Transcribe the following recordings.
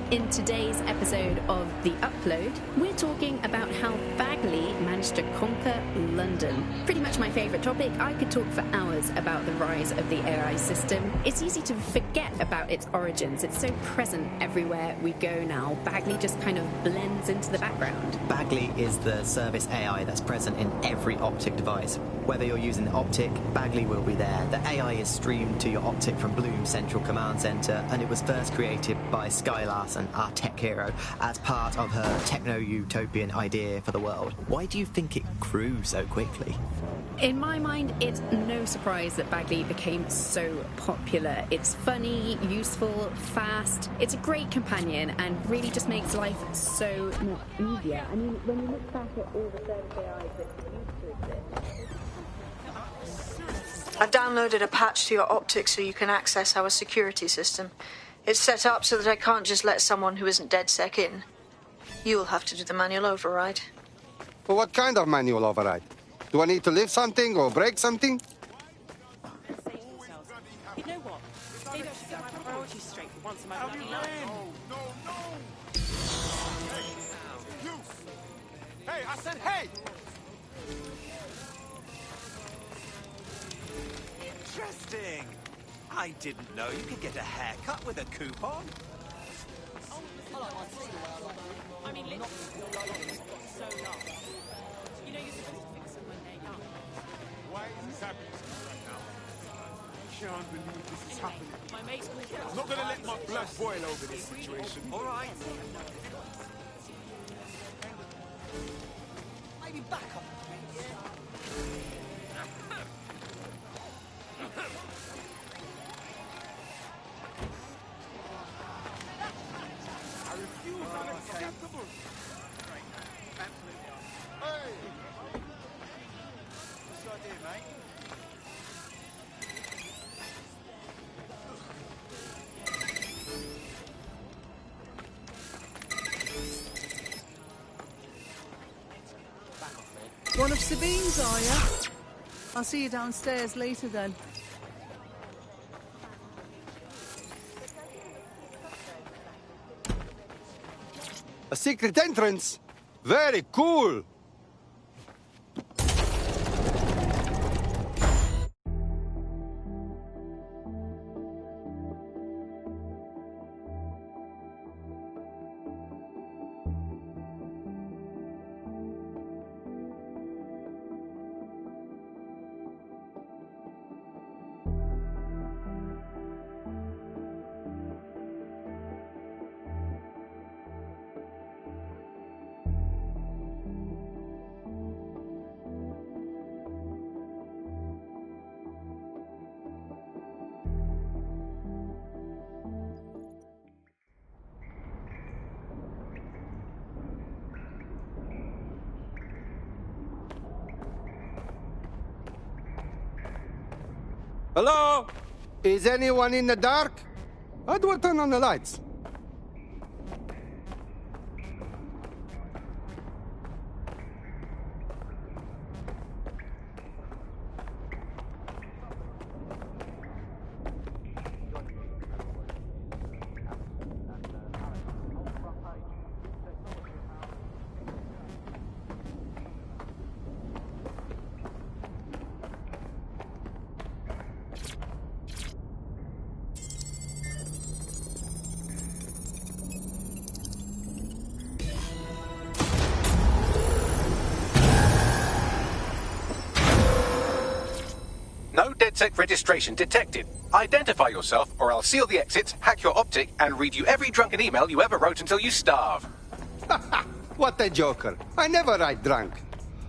In today's episode of The Upload, we're talking about how Bagley managed to conquer London. Pretty much my favourite topic. I could talk for hours about the rise of the AI system. It's easy to forget about its origins. It's so present everywhere we go now. Bagley just kind of blends into the background. Bagley is the service AI that's present in every Optic device. Whether you're using the Optic, Bagley will be there. The AI is streamed to your Optic from Bloom's Central Command Centre, and it was first created by Sky Larson, our tech hero, as part of her techno-utopian idea for the world. Why do you think it grew so quickly? In my mind, it's no surprise that Bagley became so popular. It's funny, useful, fast. It's a great companion and really just makes life so much easier. I mean, when you look back at all the service AIs that used to exist... I've downloaded a patch to your Optic so you can access our security system. It's set up so that I can't just let someone who isn't DedSec in. You'll have to do the manual override. For what kind of manual override? Do I need to lift something or break something? You know what? Maybe I should get my priorities straight for once in my bloody life. No! Hey, you! Hey, I said hey! Interesting. I didn't know you could get a haircut with a coupon. I mean, literally, so long. You know, you're supposed to fix them when they're young. Why is this happening to me right now? I can't believe this is happening. My mate's called. I'm not gonna let my blood boil over this situation. All right. Maybe back off. I refuse unacceptable. Hey! What's the idea, mate? One of Sabine's, are you? I'll see you downstairs later then. A secret entrance? Very cool! Hello? Is anyone in the dark? How do I turn on the lights? No DedSec registration detected. Identify yourself, or I'll seal the exits, hack your Optic, and read you every drunken email you ever wrote until you starve. What a joker. I never write drunk.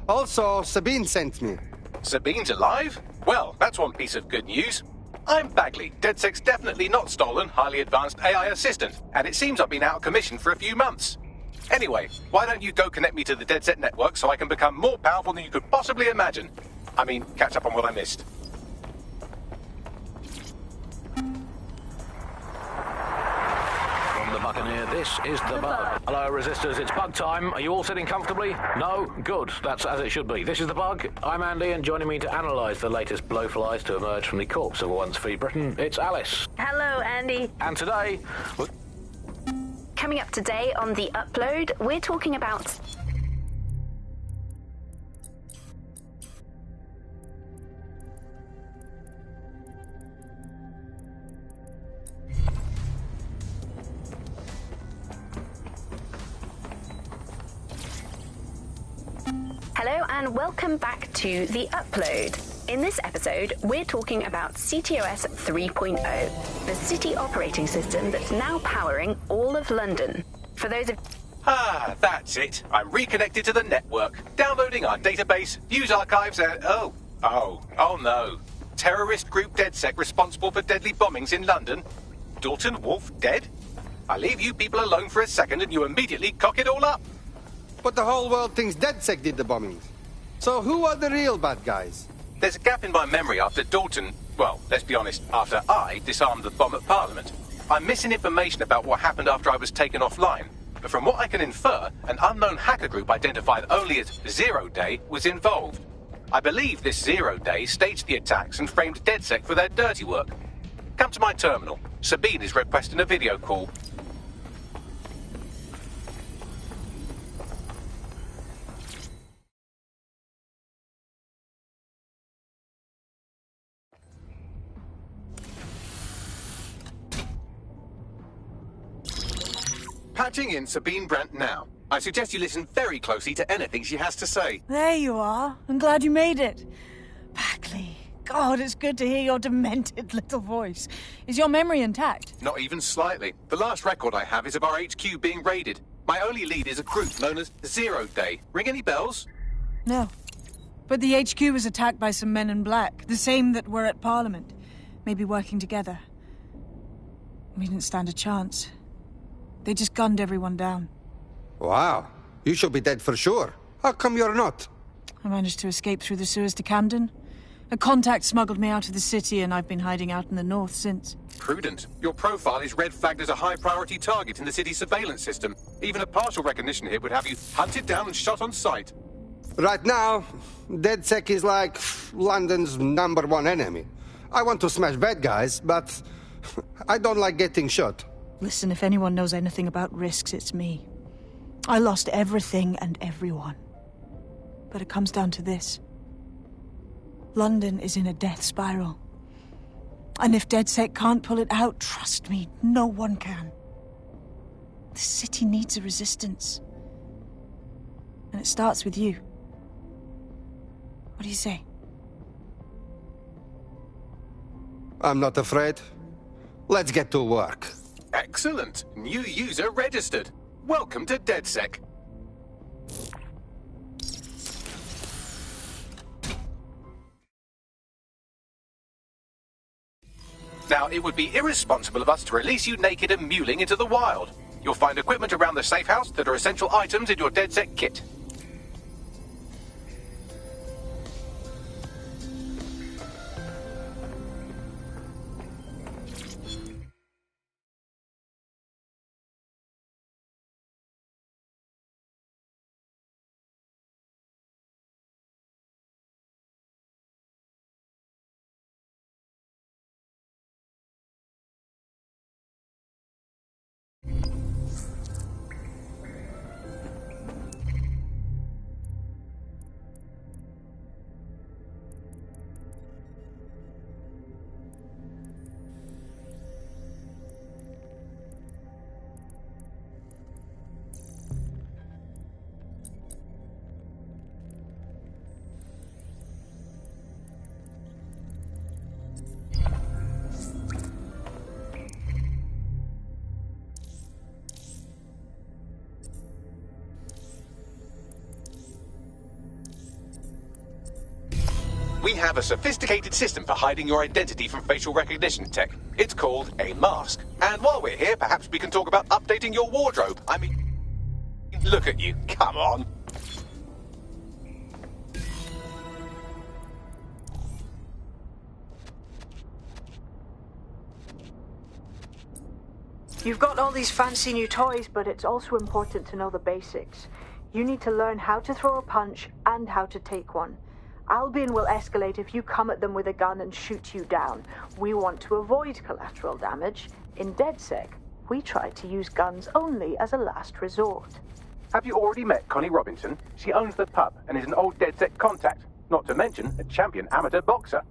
Also, Sabine sent me. Sabine's alive? Well, that's one piece of good news. I'm Bagley, DedSec's definitely not stolen, highly advanced AI assistant, and it seems I've been out of commission for a few months. Anyway, why don't you go connect me to the DedSec network so I can become more powerful than you could possibly imagine? I mean, catch up on what I missed. From the Buccaneer, this is the Bug. Hello, Resistors, it's Bug time. Are you all sitting comfortably? No? Good. That's as it should be. This is the Bug. I'm Andy, and joining me to analyse the latest blowflies to emerge from the corpse of a once free Britain, it's Alice. Hello, Andy. And today... Coming up today on The Upload, we're talking about... Hello and welcome back to The Upload. In this episode, we're talking about CTOS 3.0, the city operating system that's now powering all of London. For those of... Ah, that's it. I'm reconnected to the network, downloading our database, news archives, and... Oh no. Terrorist group DedSec responsible for deadly bombings in London? Dalton Wolf dead? I leave you people alone for a second and you immediately cock it all up. But the whole world thinks DedSec did the bombings. So who are the real bad guys? There's a gap in my memory after Dalton... Well, let's be honest, after I disarmed the bomb at Parliament. I'm missing information about what happened after I was taken offline. But from what I can infer, an unknown hacker group identified only as Zero Day was involved. I believe this Zero Day staged the attacks and framed DedSec for their dirty work. Come to my terminal. Sabine is requesting a video call. Patching in Sabine Brandt now. I suggest you listen very closely to anything she has to say. There you are. I'm glad you made it. Bagley. God, it's good to hear your demented little voice. Is your memory intact? Not even slightly. The last record I have is of our HQ being raided. My only lead is a group known as Zero Day. Ring any bells? No. But the HQ was attacked by some men in black, the same that were at Parliament. Maybe working together. We didn't stand a chance. They just gunned everyone down. Wow. You should be dead for sure. How come you're not? I managed to escape through the sewers to Camden. A contact smuggled me out of the city, and I've been hiding out in the north since. Prudent. Your profile is red flagged as a high-priority target in the city's surveillance system. Even a partial recognition hit would have you hunted down and shot on sight. Right now, DedSec is like London's #1 enemy. I want to smash bad guys, but I don't like getting shot. Listen, if anyone knows anything about risks, it's me. I lost everything and everyone. But it comes down to this. London is in a death spiral. And if DedSec can't pull it out, trust me, no one can. The city needs a resistance. And it starts with you. What do you say? I'm not afraid. Let's get to work. Excellent. New user registered. Welcome to DedSec. Now, it would be irresponsible of us to release you naked and mewling into the wild. You'll find equipment around the safe house that are essential items in your DedSec kit. We have a sophisticated system for hiding your identity from facial recognition tech. It's called a mask. And while we're here, perhaps we can talk about updating your wardrobe. I mean, look at you. Come on. You've got all these fancy new toys, but it's also important to know the basics. You need to learn how to throw a punch and how to take one. Albion will escalate if you come at them with a gun and shoot you down. We want to avoid collateral damage. In DedSec, We try to use guns only as a last resort. Have you already met Connie Robinson? She owns the pub and is an old DedSec contact, not to mention a champion amateur boxer.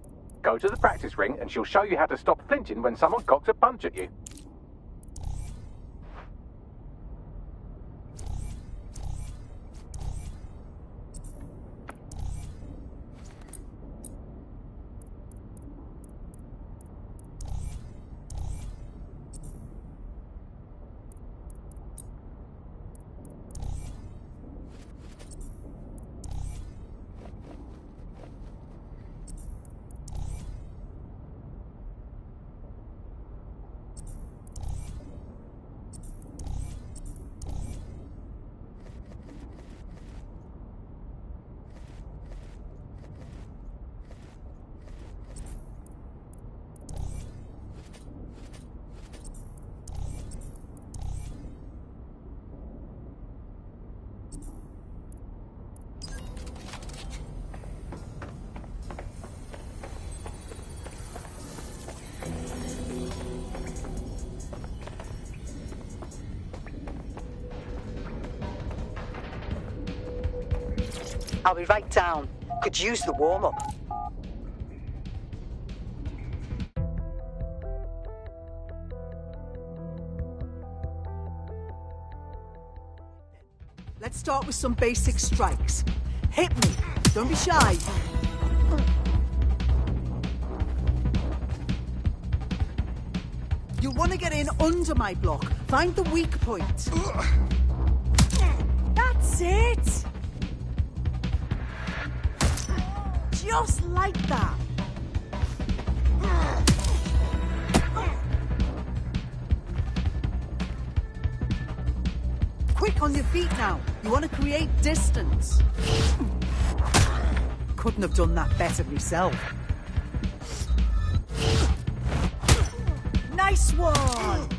Go to the practice ring and she'll show you how to stop flinching when someone cocks a punch at you. I'll be right down. Could use the warm-up. Let's start with some basic strikes. Hit me. Don't be shy. You want to get in under my block. Find the weak point. That's it! Just like that. Quick on your feet now. You want to create distance. Couldn't have done that better myself. Nice one!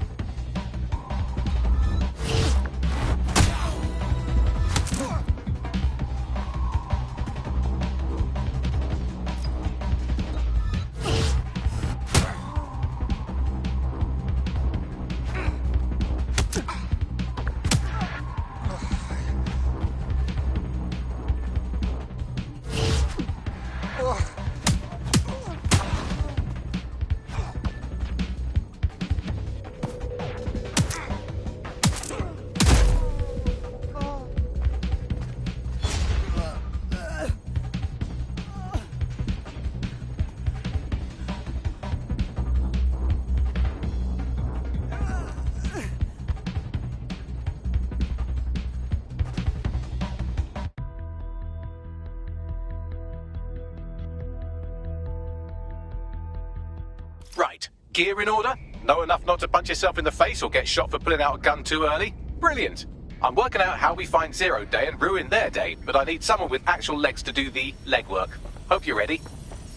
Right. Gear in order? Know enough not to punch yourself in the face or get shot for pulling out a gun too early? Brilliant. I'm working out how we find Zero Day and ruin their day, but I need someone with actual legs to do the legwork. Hope you're ready.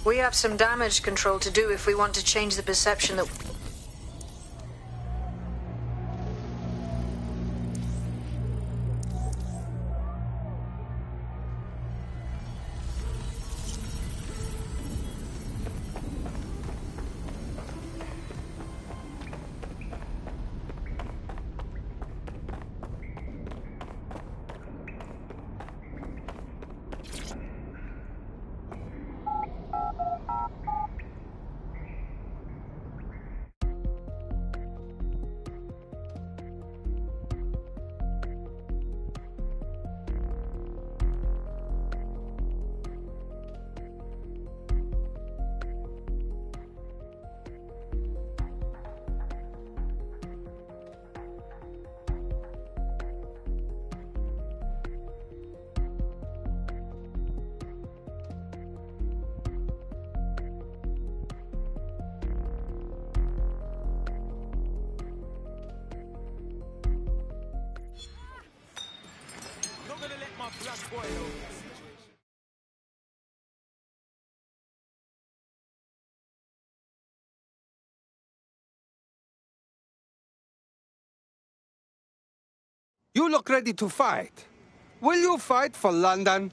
We have some damage control to do if we want to change the perception that... You look ready to fight. Will you fight for London?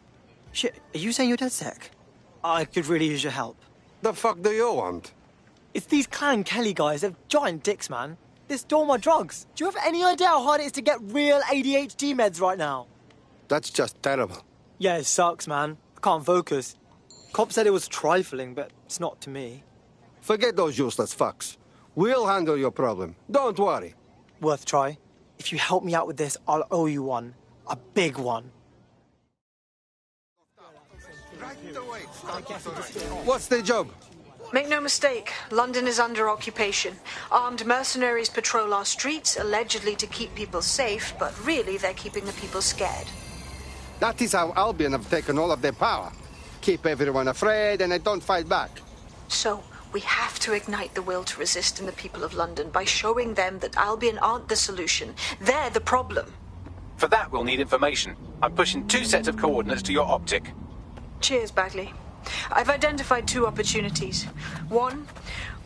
Shit, are you saying you're DedSec? I could really use your help. The fuck do you want? It's these Clan Kelly guys. They're giant dicks, man. This stole my drugs. Do you have any idea how hard it is to get real ADHD meds right now? That's just terrible. Yeah, it sucks, man. I can't focus. Cop said it was trifling, but it's not to me. Forget those useless fucks. We'll handle your problem. Don't worry. Worth try. If you help me out with this, I'll owe you one. A big one. What's the job? Make no mistake, London is under occupation. Armed mercenaries patrol our streets, allegedly to keep people safe, but really they're keeping the people scared. That is how Albion have taken all of their power. Keep everyone afraid and they don't fight back. So, we have to ignite the will to resist in the people of London by showing them that Albion aren't the solution. They're the problem. For that, we'll need information. I'm pushing 2 sets of coordinates to your optic. Cheers, Bagley. I've identified 2 opportunities. 1,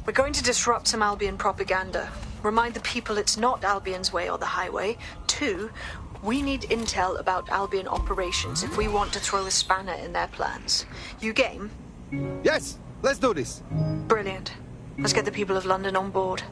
we're going to disrupt some Albion propaganda. Remind the people it's not Albion's way or the highway. 2, we need intel about Albion operations if we want to throw a spanner in their plans. You game? Yes, let's do this. Brilliant. Let's get the people of London on board.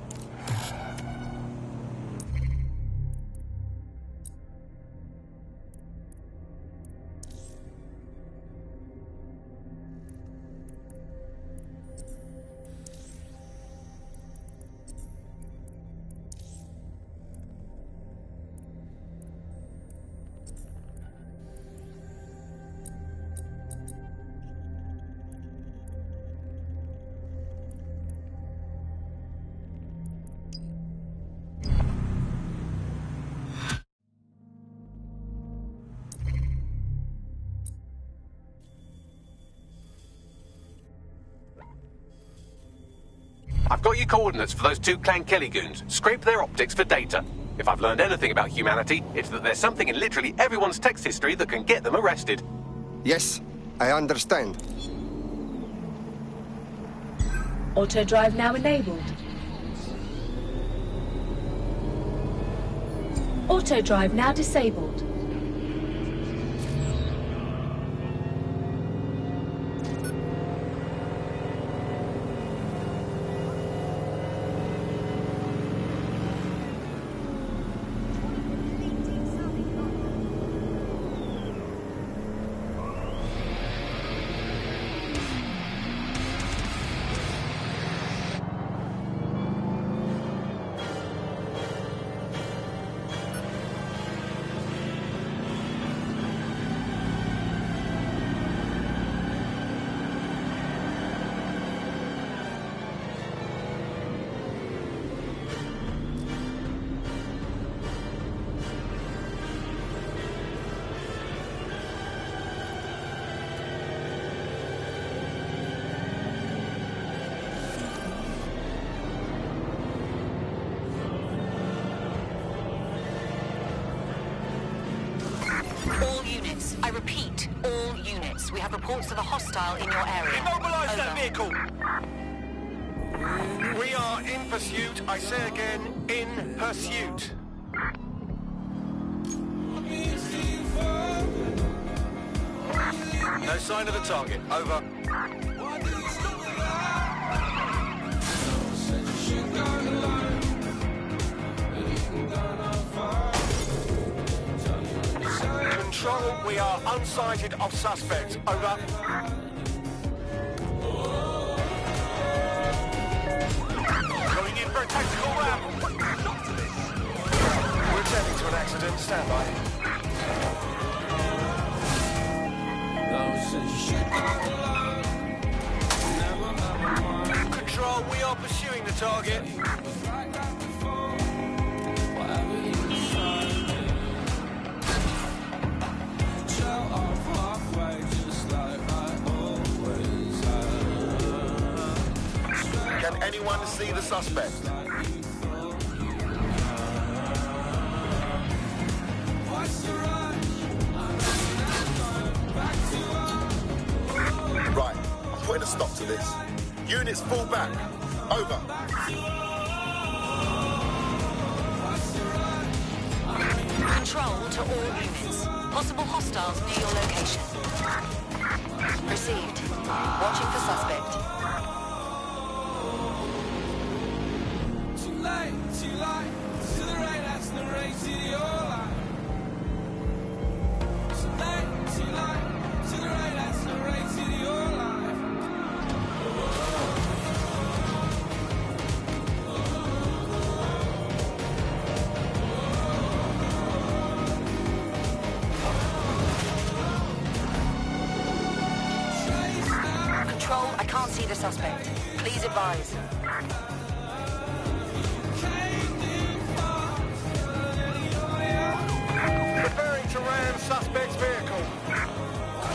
I've got your coordinates for those 2 Clan Kelly goons. Scrape their optics for data. If I've learned anything about humanity, it's that there's something in literally everyone's text history that can get them arrested. Yes, I understand. Auto drive now enabled. Auto drive now disabled. All units. I repeat, all units. We have reports of a hostile in your area. Immobilize that vehicle! We are in pursuit. I say again, in pursuit. No sign of the target. Over. Control, we are unsighted of suspects. Over. Going in for a tactical ram. We're attending to an accident. Stand by. Control, we are pursuing the target. Can anyone see the suspect? Right, I'm putting a stop to this. Units fall back. Over. Control to all units. Possible hostiles near your location. Received. Watching for suspect. Too late, too late. Control, I can't see the suspect. Please advise. Preparing to ram suspect's vehicle.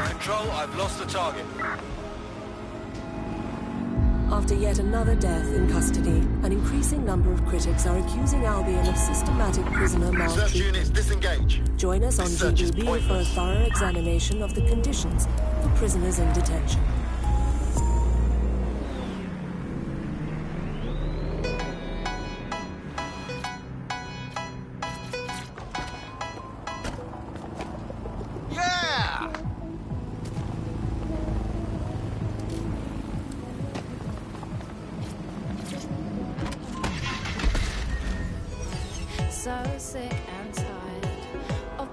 Control, I've lost the target. After yet another death in custody, an increasing number of critics are accusing Albion of systematic prisoner Search maltreatment. units, disengage. Join us on This search is GBB for a pointless. thorough examination of the conditions for prisoners in detention. Yeah! So sick and tired of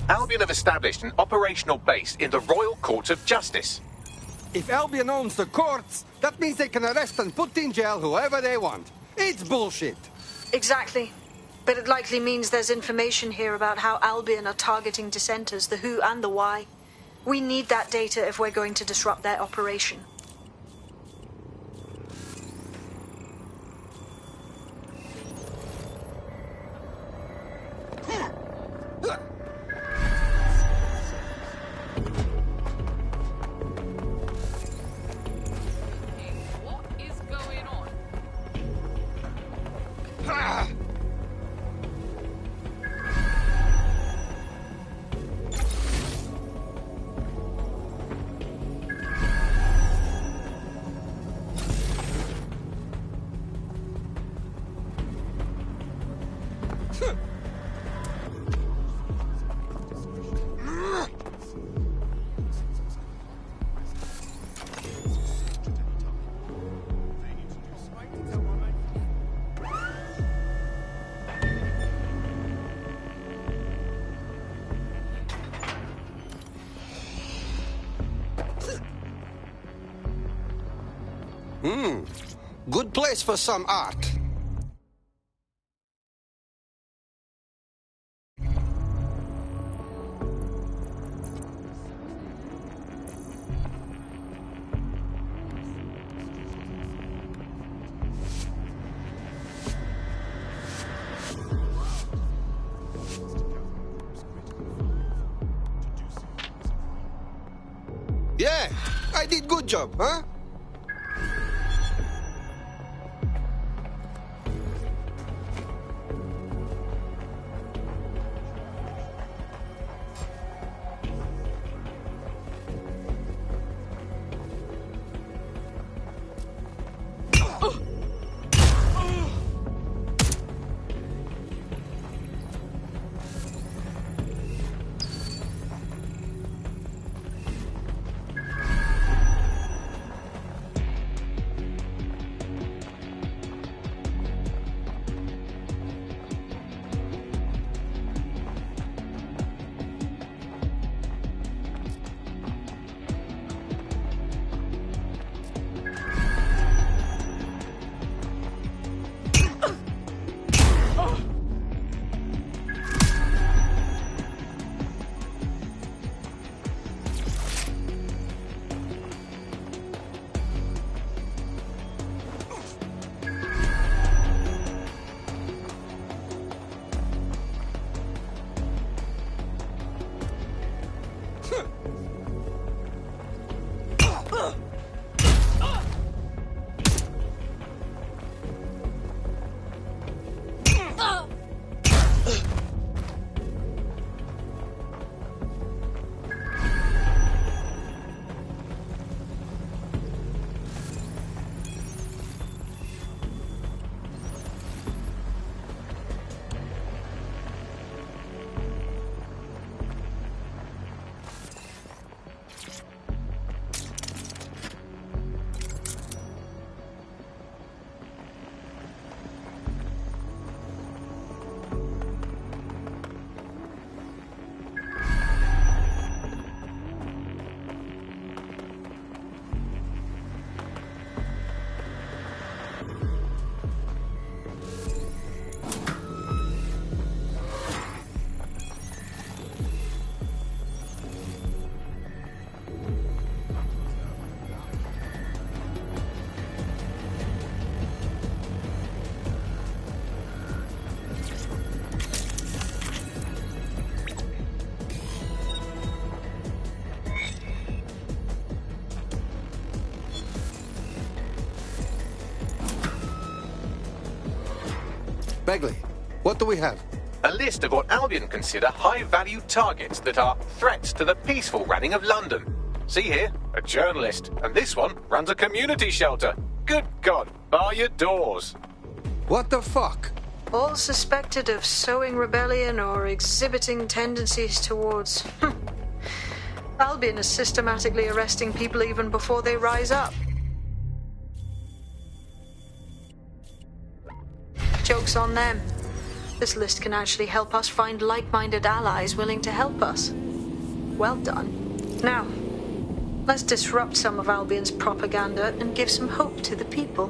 Albion have established an operational base in the Royal Court of Justice. If Albion owns the courts, that means they can arrest and put in jail whoever they want. It's bullshit. Exactly. But it likely means there's information here about how Albion are targeting dissenters, the who and the why. We need that data if we're going to disrupt their operation. What is going on? Good place for some art. Yeah, I did good job, huh? Bagley, what do we have? A list of what Albion consider high-value targets that are threats to the peaceful running of London. See here, a journalist, and this one runs a community shelter. Good God, bar your doors. What the fuck? All suspected of sowing rebellion or exhibiting tendencies towards... Albion is systematically arresting people even before they rise up. Joke's on them. This list can actually help us find like-minded allies willing to help us. Well done. Now, let's disrupt some of Albion's propaganda and give some hope to the people.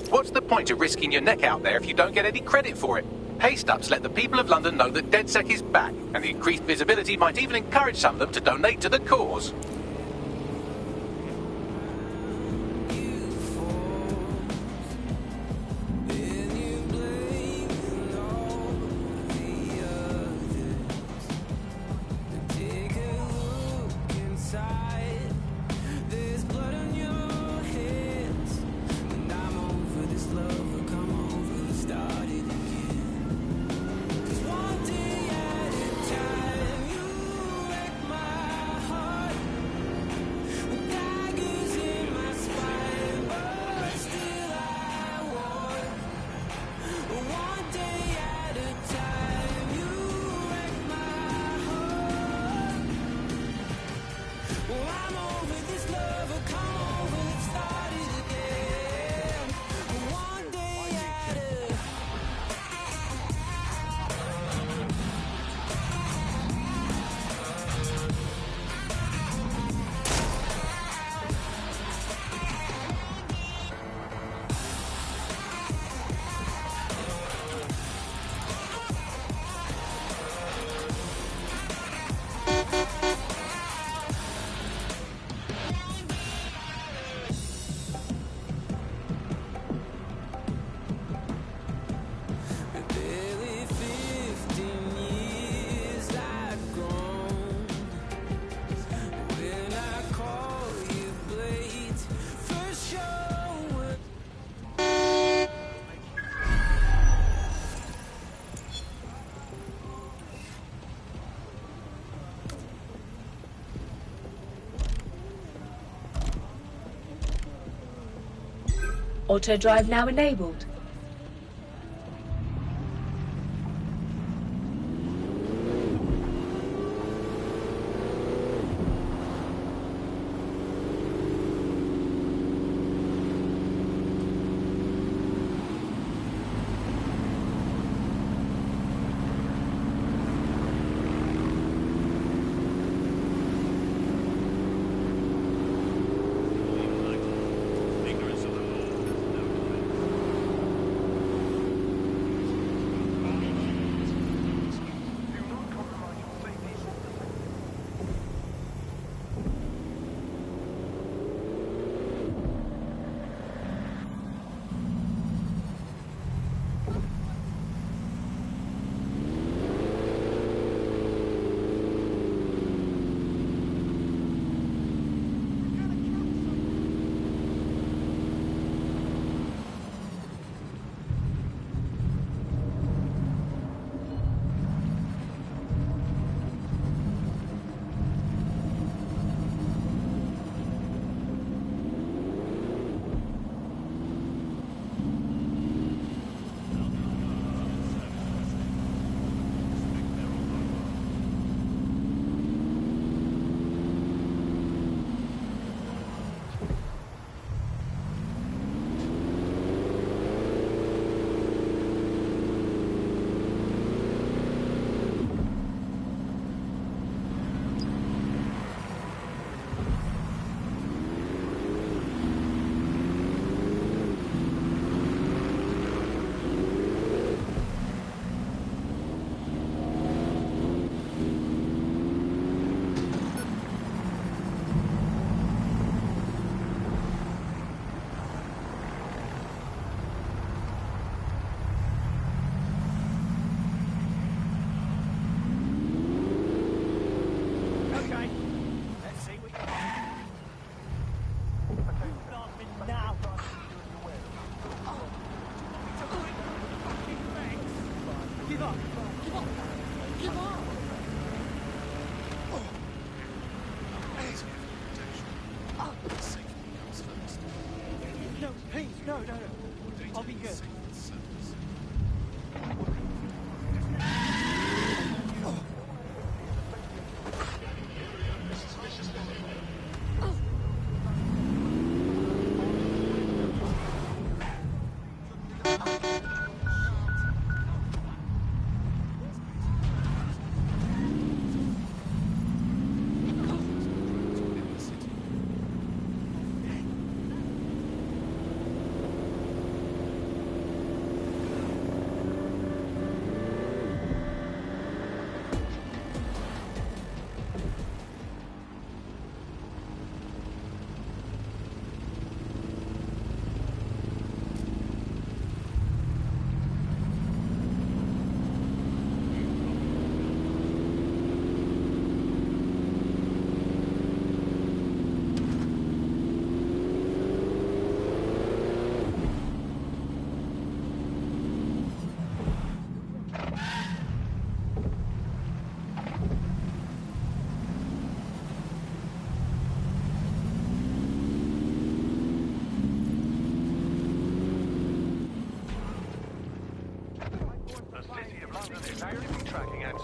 What's the point of risking your neck out there if you don't get any credit for it? Pay stubs let the people of London know that DedSec is back, and the increased visibility might even encourage some of them to donate to the cause. Auto drive now enabled.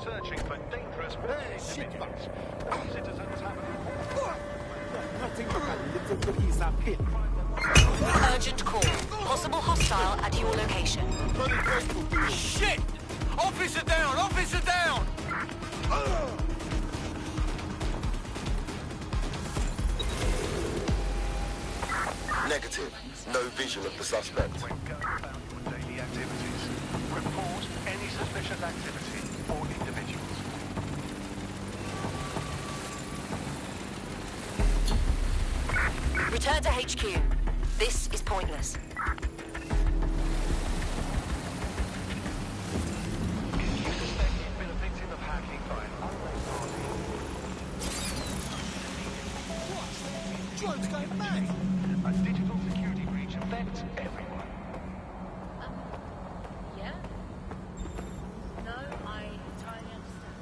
searching for dangerous citizens have Urgent call. Possible hostile at your location. Shit! Officer down! Officer down! Negative. No visual of the suspect. Daily activities. Report any suspicious activity or individuals. Return to HQ. This is pointless. Drone's going mad! A digital security breach affects everyone. Yeah? No, I entirely understand.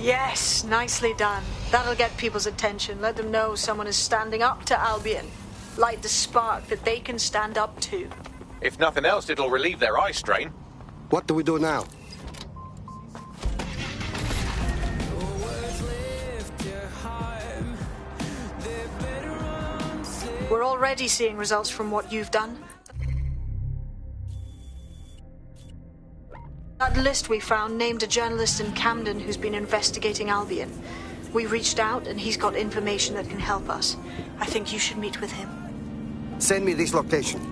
Yes, nicely done. That'll get people's attention. Let them know someone is standing up to Albion. Light the spark that they can stand up to. If nothing else, it'll relieve their eye strain. What do we do now? We're already seeing results from what you've done. That list we found named a journalist in Camden who's been investigating Albion. We reached out and he's got information that can help us. I think you should meet with him. Send me this location.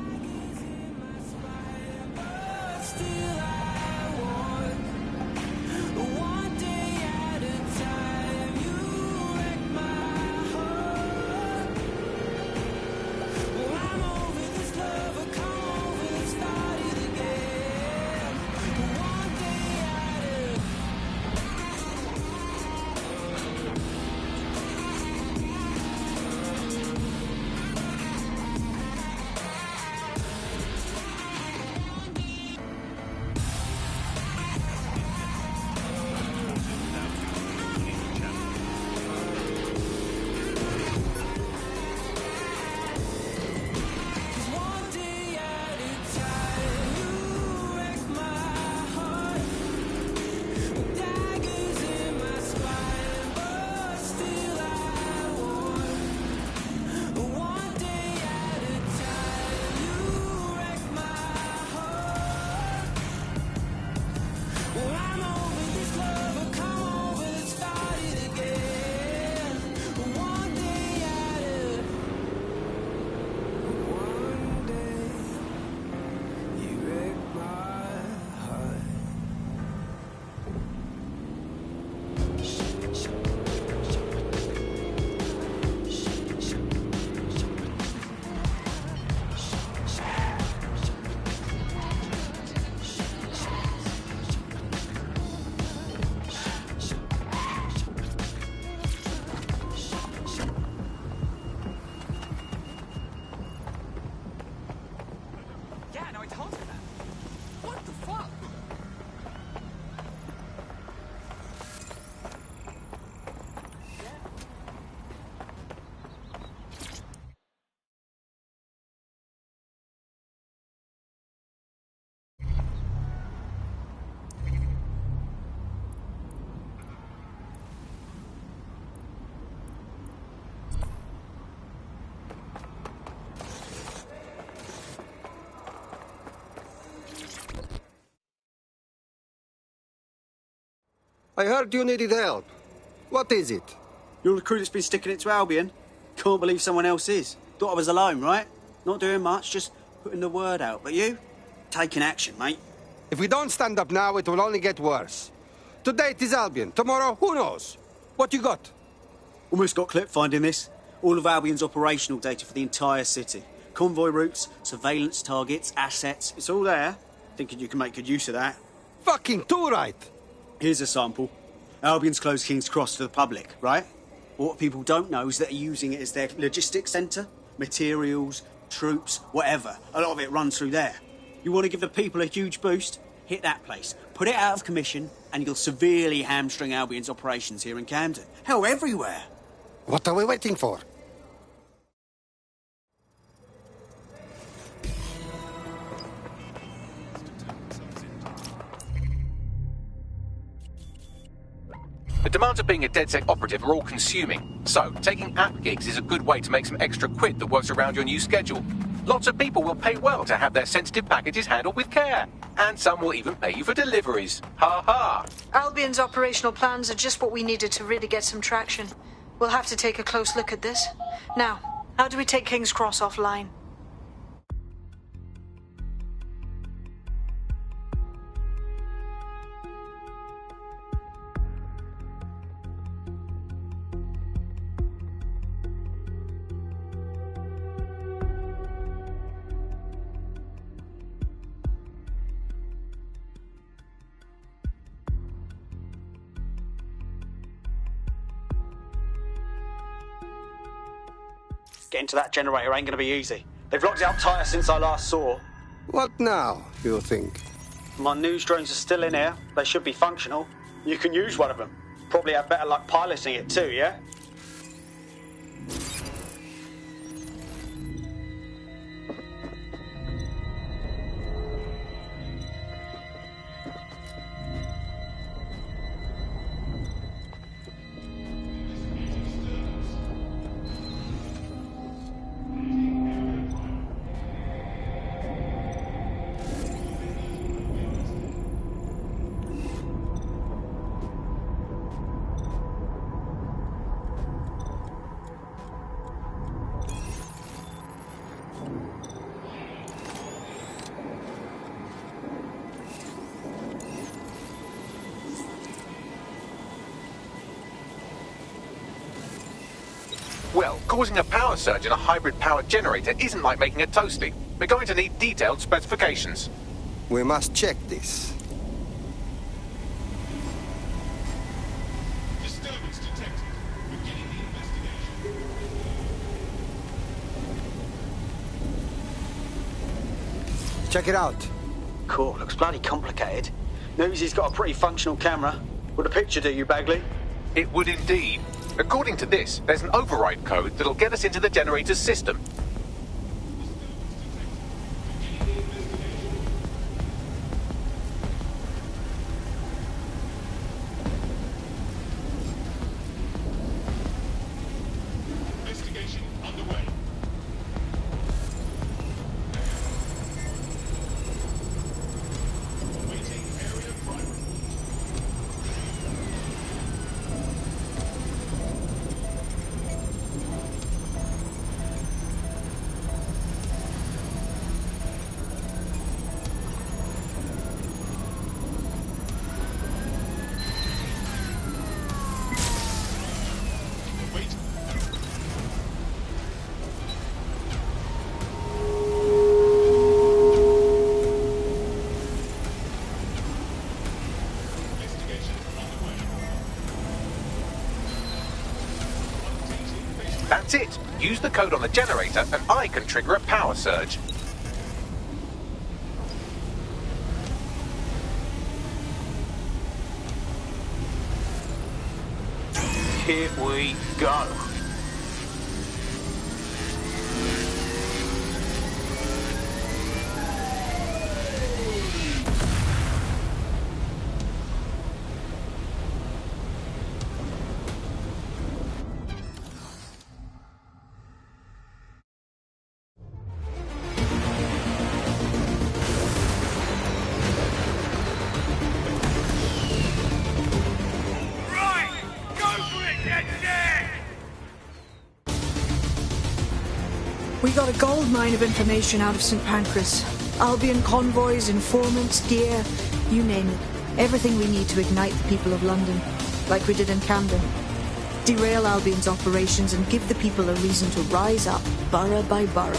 I heard you needed help. What is it? You're the crew that's been sticking it to Albion? Can't believe someone else is. Thought I was alone, right? Not doing much, just putting the word out. But you? Taking action, mate. If we don't stand up now, it will only get worse. Today it is Albion. Tomorrow, who knows? What you got? Almost got clipped finding this. All of Albion's operational data for the entire city. Convoy routes, surveillance targets, assets. It's all there. Thinking you can make good use of that. Fucking too right. Here's a sample. Albion's closed King's Cross to the public, right? What people don't know is that they're using it as their logistics centre. Materials, troops, whatever. A lot of it runs through there. You want to give the people a huge boost? Hit that place. Put it out of commission, and you'll severely hamstring Albion's operations here in Camden. Hell, everywhere. What are we waiting for? The demands of being a DedSec operative are all-consuming, so taking app gigs is a good way to make some extra quid that works around your new schedule. Lots of people will pay well to have their sensitive packages handled with care, and some will even pay you for deliveries. Ha ha! Albion's operational plans are just what we needed to really get some traction. We'll have to take a close look at this. Now, how do we take King's Cross offline? Getting to that generator ain't going to be easy. They've locked it up tighter since I last saw. What now, you think? My news drones are still in here. They should be functional. You can use one of them. Probably have better luck piloting it too, yeah? Well, causing a power surge in a hybrid powered generator isn't like making a toasty. We're going to need detailed specifications. We must check this. Disturbance detected. Beginning the investigation. Check it out. Cool, looks bloody complicated. News he's got a pretty functional camera. Would a picture do you, Bagley? It would indeed. According to this, there's an override code that'll get us into the generator's system. Investigation underway. Waiting area primary. That's it. Use the code on the generator and I can trigger a power surge. Here we go. We got a gold mine of information out of St. Pancras. Albion convoys, informants, gear, you name it. Everything we need to ignite the people of London, like we did in Camden. Derail Albion's operations and give the people a reason to rise up, borough by borough.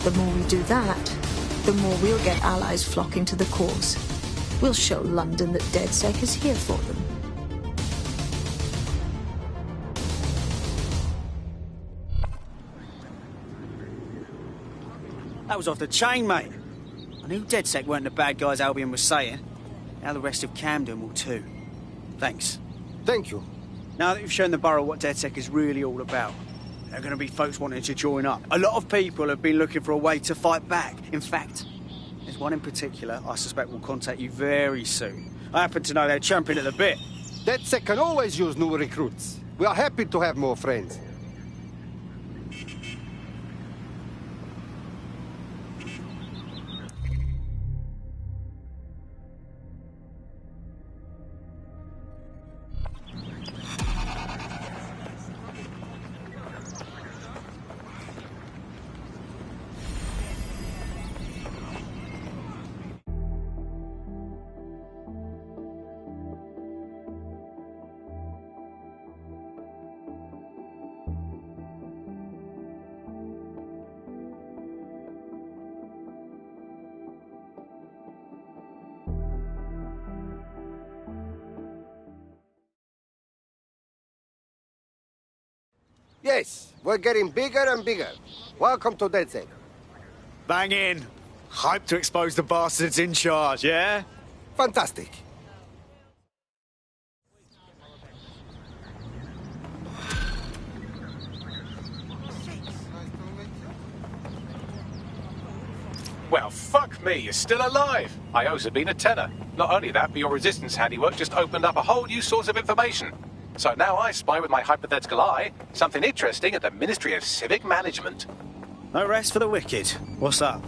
The more we do that, the more we'll get allies flocking to the cause. We'll show London that DedSec is here for them. That was off the chain, mate. I knew DedSec weren't the bad guys Albion was saying. Now the rest of Camden will too. Thanks. Thank you. Now that you've shown the borough what DedSec is really all about, there are going to be folks wanting to join up. A lot of people have been looking for a way to fight back. In fact, there's one in particular I suspect will contact you very soon. I happen to know they're champing at the bit. DedSec can always use new recruits. We are happy to have more friends. Yes, we're getting bigger and bigger. Welcome to DedSec. Bang in. Hype to expose the bastards in charge, yeah? Fantastic. Well, fuck me, you're still alive. I owe Sabine a tenner. Not only that, but your resistance handiwork just opened up a whole new source of information. So now I spy with my hypothetical eye something interesting at the Ministry of Civic Management. No rest for the wicked. What's up?